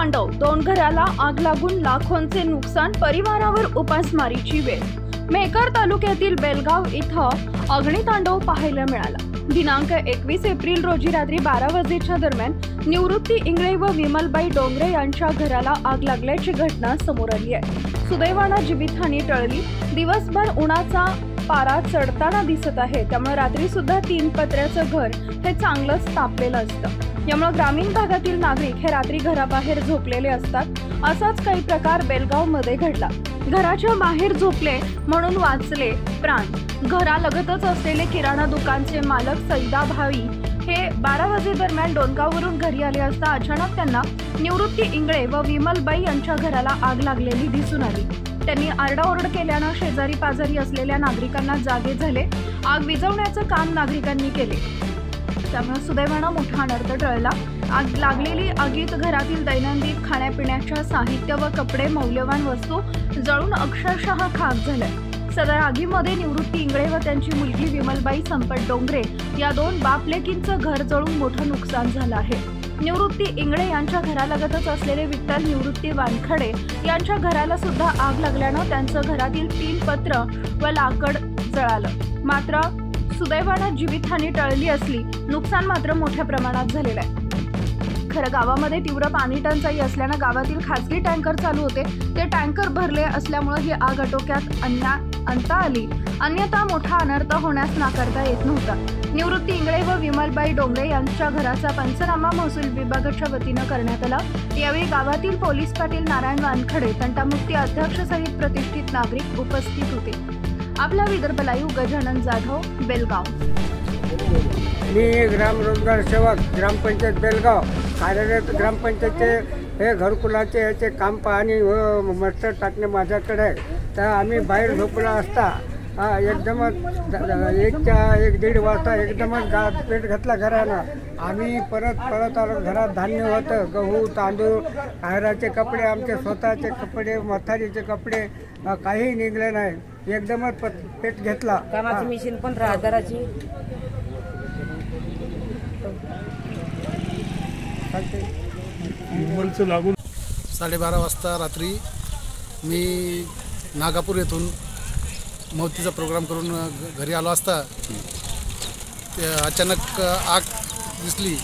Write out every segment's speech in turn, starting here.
तांडव, 2 घराला आग लागून लाखोंचे नुकसान, परिवारावर उपासमारीची वेळ। मेहकर तालुक्यातील बेलगाव इथं अग्नितांडव पाहायला मिळाला। दिनांक 21 एप्रिल रोजी रात्री 12 वाजेच्या दरम्यान निवृत्ती इंगळे व विमलबाई डोंगरे यांच्या घराला आग लागल्याची घटना समोर आली आहे। सुदैवाने जीवितहानी टळली। दिवसभर उन्हाचा पारा चढताना दिसत आहे, त्यामुळे रात्री सुद्धा 3 पत्र्याचं घर हे चांगलंच तापलेलं असतं। यामुळे ग्रामीण भागातील नागरिक हे रात्री घराबाहेर झोपलेले असतात। असाच काही प्रकार बेलगावमध्ये घडला। घराच्या बाहेर झोपले म्हणून वाचले प्राण। घरालगतच असलेले किराणा दुकानचे मालक सैदा भावी हे 12 वाजे दरम्यान डोनगाववरून घरी आले असता अचानक त्यांना निवृत्ती इंगळे व विमलबाई यांच्या घराला आग लागलेली दिसून आली। त्यांनी आरडाओरड केल्याने शेजारी पाजारी असलेल्या नागरिकांना जागे झाले। आग विझवण्याचं काम नागरिकांनी केले, त्यामुळे सुदैवाने मोठा अनर्थ टळला। आग लागलेली आगीत घरातील दैनंदिन खाण्यापिण्याच्या साहित्य व कपडे, मौल्यवान वस्तू जळून अक्षरशः खाक झाल्या। सदर आगीमध्ये निवृत्ती इंगळे व त्यांची मुलगी विमलबाई संपत डोंगरे या 2 बापलेकींचं घर जळून मोठं नुकसान झालं आहे। निवृत्ती इंगळे यांच्या घरालगतच असलेले विठ्ठल निवृत्ती वानखडे यांच्या घराला सुद्धा आग लागल्याने त्यांचं घरातील 3 पत्र व लाकड जळालं। मात्र सुदैवाने जीवितहानी टळली असली, नुकसान मात्र मोठ्या प्रमाणात झालेलं आहे। खरं गावामध्ये तीव्र पाणी टंचाई असल्याने गावातील खासगी टँकर चालू होते, ते टँकर भरले असल्यामुळे ही आग आटोक्यात आणता आली, अन्यथा मोठा अनर्थ होण्यास नाकारता येत नव्हता। निवृत्ती इंगळे व विमलबाई डोंगरे यांच्या घराचा पंचनामा महसूल विभागाच्या वतीने करण्यात आला। यावेळी गावातील पोलीस पाटील नारायण वानखडे, तंटामुक्ती अध्यक्ष सहित प्रतिष्ठित नागरिक उपस्थित होते। आपला विदर्भ लाईव्ह गजानन जाधव, बेलगाव। मी ग्राम रोजगार सेवक ग्रामपंचायत बेलगाव कार्यरत। ग्रामपंचायतचे हे घरकुलाचे याचे काम पाहणी व मस्टर टाकणे माझ्याकडे आहे। तर आम्ही बाहेर झोपला असता एकदमच 1-1:30 वाजता एकदमच पेट घातला घरानं। आम्ही परत आलो। घरात धान्य होतं, गहू, तांदूळ, बाहेरचे कपडे, आमचे स्वतःचे कपडे, म्हातारीचे कपडे काही निघले नाही। एकदमच पेट घेतला। कामाची मशीन 15,000ची लागून 12:30 वाजता रात्री मी नागापूर येथून मौतीचा प्रोग्राम करून घरी आलो असता अचानक आग दिसली।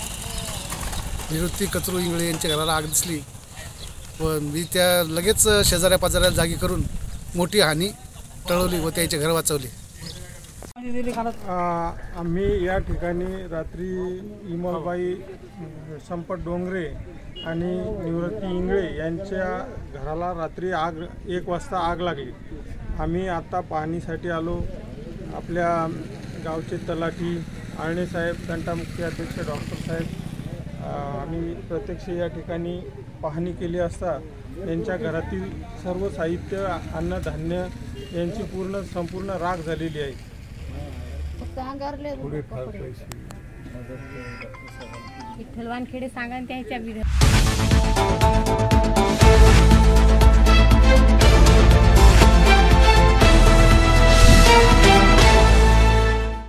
निवृत्ती कचरू इंगळे यांच्या घराला आग दिसली व मी त्या लगेच शेजाऱ्या पाजाऱ्याला जागी करून मोठी हानी टळवली व त्याचे घर वाचवले। आम्ही या ठिकाणी रात्री विमलबाई संपत डोंगरे आणि निवृत्ती इंगळे यांच्या घराला रात्री 1 वाजता आग लागली। आम्ही आता पाहणीसाठी आलो। आपल्या गावचे तलाठी, आळणे साहेब, तंटामुक्ती अध्यक्ष डॉक्टर साहेब, आम्ही प्रत्यक्ष या ठिकाणी पाहणी केली असता यांच्या घरातील सर्व साहित्य, अन्नधान्य यांची संपूर्ण राख झालेली आहे। विठ्ठल वानखेडे सांगा त्याच्या